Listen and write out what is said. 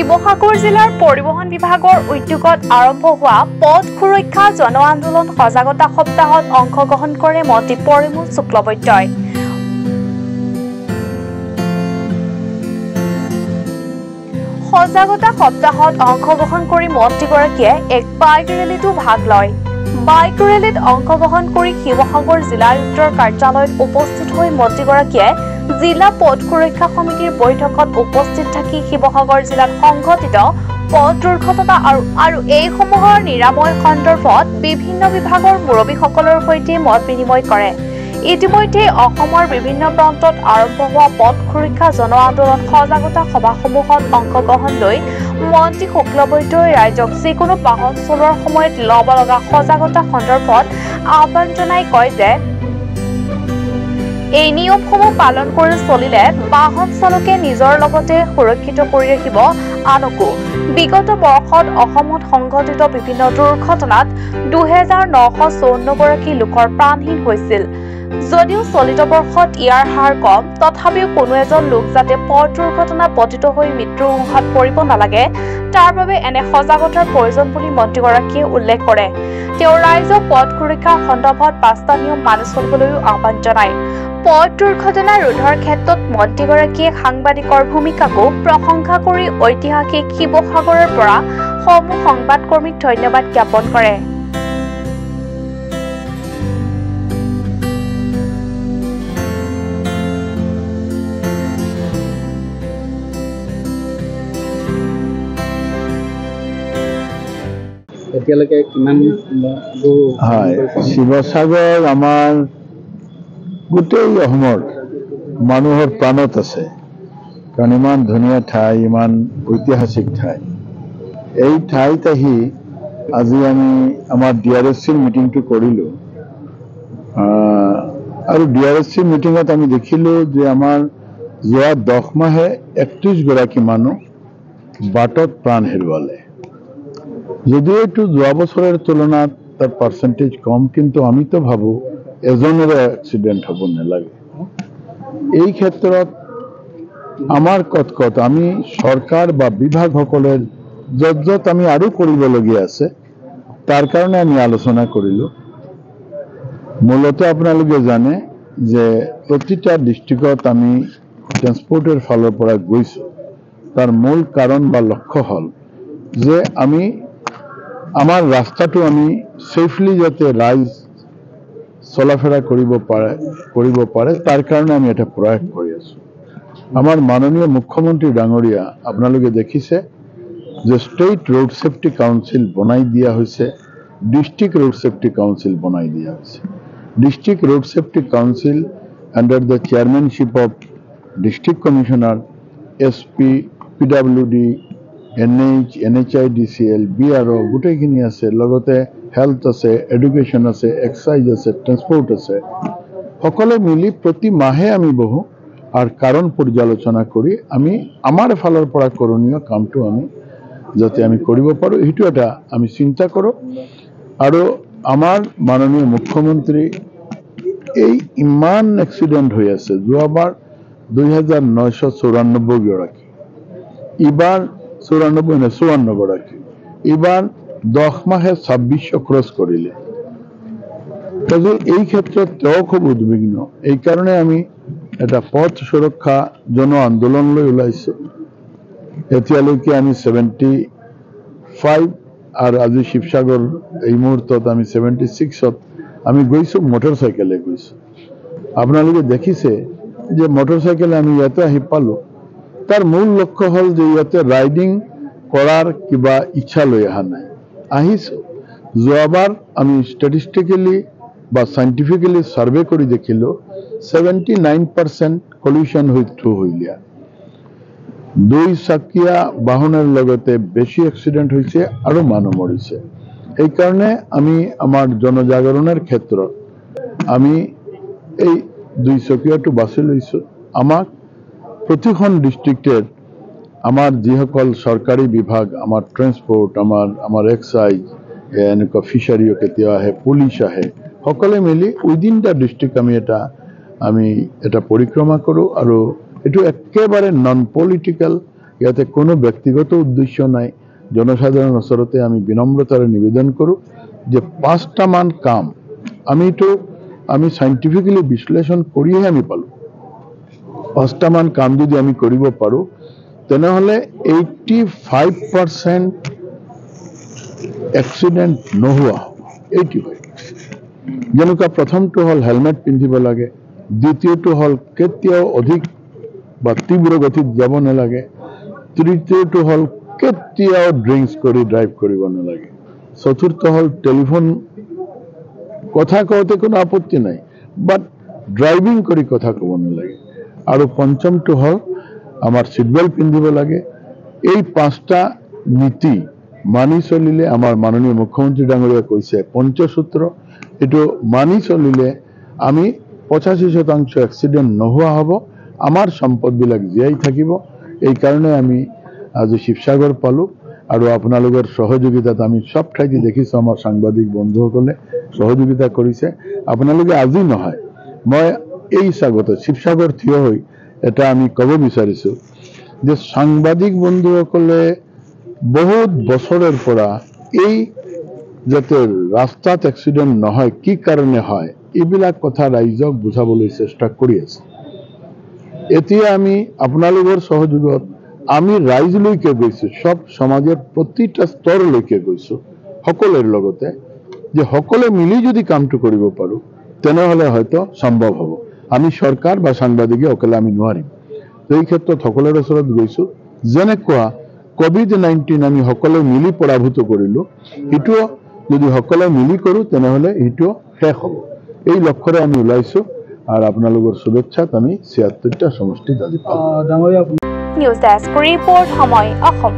শিৱসাগৰ জিলাৰ পৰিবহণ বিভাগৰ উদ্যোগত আৰম্ভ হোৱা পথ সুৰক্ষা জন আন্দোলন সজাগতা সপ্তাহত অংশগ্ৰহণ কৰে মন্ত্ৰী পৰিমল শুক্লবৈদ্যই। সজাগতা সপ্তাহত অংশগ্ৰহণ কৰি মন্ত্ৰীগৰাকীয়ে এক বাইক ৰেলীতো ভাগ লয়। বাইক ৰেলীত অংশগ্ৰহণ কৰি শিৱসাগৰ জিলা আয়ুক্তৰ কাৰ্যালয়ত উপস্থিত হৈ মন্ত্ৰীগৰাকীয়ে জিলা পথ সুৰক্ষা সমিতিৰ বৈঠকত উপস্থিত থাকি শিৱসাগৰ জিলাত সংঘটিত পথ দুৰ্ঘটনা আৰু এইসমূহৰ নিৰাময় সন্দৰ্ভত বিভিন্ন বিভাগৰ মুৰব্বীসকলৰ সৈতে মত বিনিময় কৰে। ইতিমধ্যে অসমৰ বিভিন্ন প্ৰান্তত আৰম্ভ হোৱা পথ সুৰক্ষা জন আন্দোলন সজাগতা সভাসমূহত অংশগ্ৰহণ লৈ মন্ত্ৰী শুক্লবৈদ্যই ৰাইজক যিকোনো বাহন চলোৱাৰ সময়ত ল'ব লগা সজাগতা সন্দৰ্ভত আহ্বান জনাই কয় যে এই নিয়মসমূহ পালন কৰি চলিলে বাহন চালকে নিজৰ লগতে সুৰক্ষিত কৰি ৰাখিব আনকো। বিগত বৰ্ষত অসমত সংঘটিত বিভিন্ন দুৰ্ঘটনাত 2954 গৰাকী লোকৰ প্ৰাণহীন হৈছিল। যদিও চলিত বৰ্ষত ইয়াৰ হাৰ কম, তথাপিও কোনো এজন লোক যাতে পথ দুৰ্ঘটনা পতিত হৈ মৃত্যুৰ মুখত পৰিব নালাগে তাৰ বাবে এনে সজাগতাৰ প্ৰয়োজন বুলি মন্ত্ৰীগৰাকীয়ে উল্লেখ কৰে। তেওঁ ৰাইজক পথ সুৰক্ষাৰ সন্দৰ্ভত 5টা নিয়ম মানি চলিবলৈও আহ্বান জনায়। পথ দুৰ্ঘটনা ৰোধৰ ক্ষেত্ৰত মন্ত্ৰীগৰাকীয়ে সাংবাদিকৰ ভূমিকাকো প্ৰশংসা কৰি ঐতিহাসিক শিৱসাগৰৰ পৰা সমূহ সংবাদকৰ্মীক ধন্যবাদ জ্ঞাপন কৰে। এতিয়ালৈকে কিমান শিৱসাগৰ আমাৰ গোটেই অসমৰ মানুহৰ প্ৰাণত আছে, কাৰণ ইমান ধুনীয়া ঠাই, ইমান ঐতিহাসিক ঠাই। এই ঠাইত আহি আজি আমি আমাৰ DRSCৰ মিটিংটো কৰিলোঁ আৰু DRSCৰ মিটিঙত আমি দেখিলোঁ যে আমাৰ যোৱা 10 মাহে 31 গৰাকী মানুহ বাটত প্ৰাণ হেৰুৱালে। যদিও এইটো যোৱা বছৰৰ তুলনাত তাৰ পাৰ্চেণ্টেজ কম, কিন্তু আমিতো ভাবোঁ এজনেৰে এক্সিডেণ্ট হ'ব নালাগে। এই ক্ষেত্ৰত আমাৰ কত আমি চৰকাৰ বা বিভাগসকলে য'ত আমি আৰু কৰিবলগীয়া আছে তাৰ কাৰণে আমি আলোচনা কৰিলোঁ। মূলতঃ আপোনালোকে জানে যে প্ৰতিটা ডিষ্ট্ৰিক্টত আমি ট্ৰেন্সপৰ্টেৰ ফালৰ পৰা গৈছোঁ। তাৰ মূল কাৰণ বা লক্ষ্য হ'ল যে আমি আমাৰ ৰাস্তাটো আমি ছেফলি যাতে ৰাইজ চলাফেৰা কৰিব পাৰে তাৰ কাৰণে আমি এটা প্ৰয়াস কৰি আছোঁ। আমাৰ মাননীয় মুখ্যমন্ত্ৰী ডাঙৰীয়া আপোনালোকে দেখিছে যে ষ্টেট ৰোড ছেফটি কাউন্সিল বনাই দিয়া হৈছে, ডিষ্ট্ৰিক্ট ৰোড ছেফটি কাউন্সিল বনাই দিয়া হৈছে। District road safety council under the chairmanship of district commissioner, SP, PWD, NH, NHIDCL, BRO গোটেইখিনি আছে, লগতে হেল্থ আছে, এডুকেশ্যন আছে, এক্সাইজ আছে, ট্ৰেন্সপৰ্ট আছে। সকলে মিলি প্ৰতি মাহে আমি বহো আৰু কাৰণ পৰ্যালোচনা কৰি আমি আমাৰ ফালৰ পৰা কৰণীয় কামটো আমি যাতে আমি কৰিব পাৰোঁ সেইটো এটা আমি চিন্তা কৰোঁ। আৰু আমাৰ মাননীয় মুখ্যমন্ত্ৰী এই ইমান এক্সিডেণ্ট হৈ আছে, যোৱাবাৰ 2994 গৰাকী, এইবাৰ 54 গৰাকী, এইবাৰ 10 মাহে 2600 ক্ৰছ কৰিলে। এই ক্ষেত্ৰত তেওঁ খুব উদ্বিগ্ন। এই কাৰণে আমি এটা পথ সুৰক্ষা জন আন্দোলনলৈ ওলাইছোঁ। এতিয়ালৈকে আমি 75 আৰু আজি শিৱসাগৰ এই মুহূৰ্তত আমি 76ত আমি গৈছোঁ, মটৰচাইকেলে গৈছোঁ। আপোনালোকে দেখিছে যে মটৰচাইকেলে আমি ইয়াতে আহি পালোঁ। তাৰ মূল লক্ষ্য হ'ল যে ইয়াতে ৰাইডিং কৰাৰ কিবা ইচ্ছা লৈ অহা নাই, আহিছোঁ। যোৱাবাৰ আমি ষ্টেটিষ্টিকেলি বা চাইণ্টিফিকেলি ছাৰ্ভে কৰি দেখিলোঁ 79% পলিউশ্যন থ্ৰু হুইলিয়াৰ। 2 চকীয়া বাহনৰ লগতে বেছি এক্সিডেণ্ট হৈছে আৰু মানুহ মৰিছে। সেইকাৰণে আমি আমাৰ জনজাগৰণৰ ক্ষেত্ৰত আমি এই 2 চকীয়াটো বাছি লৈছোঁ। আমাক প্ৰতিখন ডিষ্ট্ৰিক্টেৰ আমাৰ যিসকল চৰকাৰী বিভাগ, আমাৰ ট্ৰেন্সপৰ্ট, আমাৰ এক্সাইজ, এনেকুৱা ফিচাৰীও কেতিয়াবা আহে, পুলিচ আহে, সকলে মিলি উইদিন দ্য ডিষ্ট্ৰিক্ট আমি এটা পৰিক্ৰমা কৰোঁ। আৰু এইটো একেবাৰে নন পলিটিকেল ইয়াতে কোনো ব্যক্তিগত উদ্দেশ্য নাই জনসাধাৰণৰ ওচৰতে আমি বিনম্ৰতাৰে নিবেদন কৰোঁ যে 5টা মান কাম আমি সাইন্টিফিক্যালি বিশ্লেষণ কৰিহে আমি পালোঁ 5টা মান কাম যদি আমি কৰিব পাৰোঁ তেনেহলে 85% এক্সিডেন্ট নোহোৱা হ'ব 85 যেনেকুৱা প্ৰথমটো হল হেলমেট পিন্ধিব লাগে দ্বিতীয়টো হল কেতিয়াও অধিক বা তীব্ৰ গতিত যাব নালাগে তৃতীয়টো হল কেতিয়াও ড্ৰিংকস কৰি ড্ৰাইভ কৰিব নালাগে চতুৰ্থ হল টেলিফোন কথা কওঁতে কোনো আপত্তি নাই বাট ড্ৰাইভিং কৰি কথা ক'ব নালাগে আৰু পঞ্চমটো হল আমাৰ সিট বেল্ট পিন্ধিব লাগে এই 5টা নীতি মানি চলিলে আমাৰ মাননীয় মুখ্যমন্ত্ৰী ডাঙৰীয়া কৈছে পঞ্চসূত্ৰ এটো মানি চলিলে আমি 85% এক্সিডেন্ট নোহোৱা হ'ব আমাৰ সম্পদবিলাক জীয়াই থাকিব এই কাৰণে আমি আজি শিৱসাগৰ পালো আৰু আপোনালোকৰ সহযোগিতাত আমি সব ঠাইতে দেখিছো আমাৰ সাংবাদিক বন্ধুসকলে সহযোগিতা কৰিছে আপোনালোকে আজি নহয় মই এই স্বাগত শিৱসাগৰ থিয় হৈ এটা আমি ক'ব বিচাৰিছো যে সাংবাদিক বন্ধুসকলে বহুত বছৰৰ পৰা এই যাতে ৰাস্তাত এক্সিডেন্ট নহয় কি কাৰণে হয় এইবিলাক কথা ৰাইজক বুজাবলৈ চেষ্টা কৰি আছে এতিয়া আমি আপোনালোকৰ সহযোগত আমি ৰাইজলৈকে গৈছো সব সমাজৰ প্ৰতিটা স্তৰলৈকে গৈছো সকলোৰ লগতে যে সকলে মিলি যদি কামটো কৰিব পাৰো তেনেহলে হয়তো সম্ভৱ হ'ব আমি সৰকাৰ বা সাংবাদিকে অকলে আমি নোৱাৰিম এই ক্ষেত্ৰত সকলোৰ ওচৰত গৈছো যেনেকুৱা কোভিড-19 আমি সকলে মিলি পৰাভূত কৰিলো ইটো যদি সকলে মিলি কৰো তেনেহলে ইটো শেষ হ'ব এই লক্ষ্যৰে আমি ওলাইছো আৰু আপোনালোকৰ শুভেচ্ছাত আমি 76টা সমষ্টিত আজি নিউজ ডেস্ক ৰিপোৰ্ট সময় অসম।